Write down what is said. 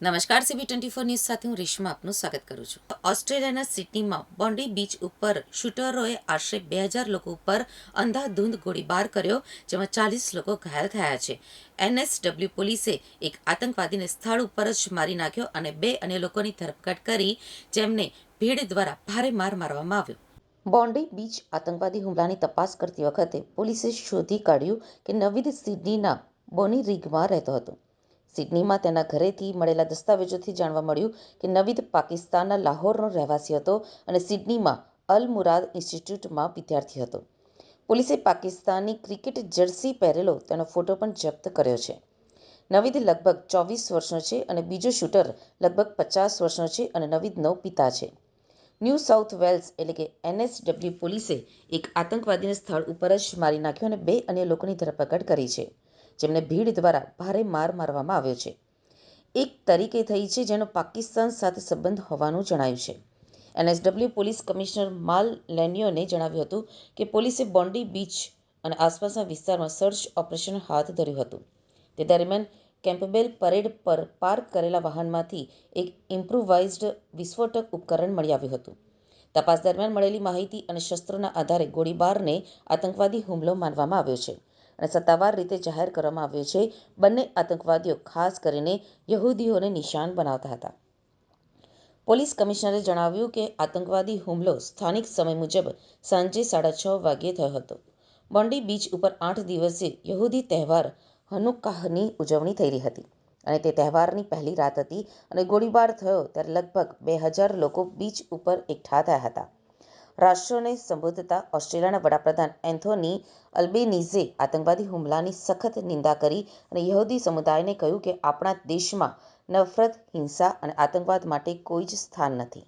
નમસ્કાર CB24 news સાથે હું રેશમા આપનું સ્વાગત કરું છું. ઓસ્ટ્રેલિયાના સિડનીમાં બોન્ડી બીચ ઉપર શૂટરોએ આશરે 2000 લોકો ઉપર અંધાધૂંધ ગોળીબાર કર્યો, જેમાં 40 લોકો ઘાયલ થયા છે. NSW પોલીસે એક આતંકવાદીને સ્થળ ઉપર જ મારી નાખ્યો અને 2 અન્ય લોકોની ધરપકડ કરી, જેમને ભીડ દ્વારા ભારે માર મારવામાં આવ્યો. બોન્ડી બીચ આતંકવાદી હુમલાની તપાસ કરતી વખતે પોલીસે શોધી કાઢ્યું કે નવીદ સિડનીના બોની રીગમાં રહેતો હતો. સિડનીમાં તેના ઘરેથી મળેલા દસ્તાવેજોથી જાણવા મળ્યું કે નવીદ પાકિસ્તાનના લાહોરનો રહેવાસી હતો અને સિડનીમાં અલ મુરાદ ઇન્સ્ટિટ્યૂટમાં વિદ્યાર્થી હતો. પોલીસે પાકિસ્તાની ક્રિકેટ જર્સી પહેરેલો તેનો ફોટો પણ જપ્ત કર્યો છે. નવીદ લગભગ 24 વર્ષનો છે અને બીજો શૂટર લગભગ 50 વર્ષનો છે અને નવીદનો પિતા છે. ન્યૂ સાઉથ વેલ્સ એટલે કે NSW પોલીસે એક આતંકવાદીને સ્થળ ઉપર જ મારી નાખ્યો અને 2 અન્ય લોકોની ધરપકડ કરી છે, જેમને ભીડ દ્વારા ભારે માર મારવામાં આવ્યો છે. એક તરીકે થઈ છે જેનો પાકિસ્તાન સાથે સંબંધ હોવાનું જણાયું છે. NSW પોલીસ કમિશનર માલ લેન્યોને જણાવ્યું હતું કે પોલીસે બોન્ડી બીચ અને આસપાસના વિસ્તારમાં સર્ચ ઓપરેશન હાથ ધર્યું હતું. તે દરમિયાન કેમ્પબેલ પરેડ પર પાર્ક કરેલા વાહનમાંથી એક ઇમ્પ્રુવાઇઝ્ડ વિસ્ફોટક ઉપકરણ મળી આવ્યું હતું. તપાસ દરમિયાન મળેલી માહિતી અને શસ્ત્રોના આધારે ગોળીબારને આતંકવાદી હુમલો માનવામાં આવ્યો છે અને સત્તાવાર રીતે જાહેર કરવામાં આવ્યો છે. બંને આતંકવાદીઓ ખાસ કરીને યહૂદીઓને નિશાન બનાવતા હતા. પોલીસ કમિશનરે જણાવ્યું કે આતંકવાદી હુમલો સ્થાનિક સમય મુજબ સાંજે 6:30 વાગ્યે થયો હતો. બોન્ડી બીચ ઉપર 8 દિવસીય યહૂદી તહેવાર હનુક્કાહની ઉજવણી થઈ રહી હતી અને તે તહેવારની પહેલી રાત હતી અને ગોળીબાર થયો ત્યારે લગભગ 2000 લોકો બીચ ઉપર એકઠા થયા હતા. રાષ્ટ્રને સંબોધતા ઓસ્ટ્રેલિયાના વડાપ્રધાન એન્થોની અલ્બેનીઝે આતંકવાદી હુમલાની સખત નિંદા કરી અને યહૂદી સમુદાયને કહ્યું કે આપણા દેશમાં નફરત, હિંસા અને આતંકવાદ માટે કોઈ જ સ્થાન નથી.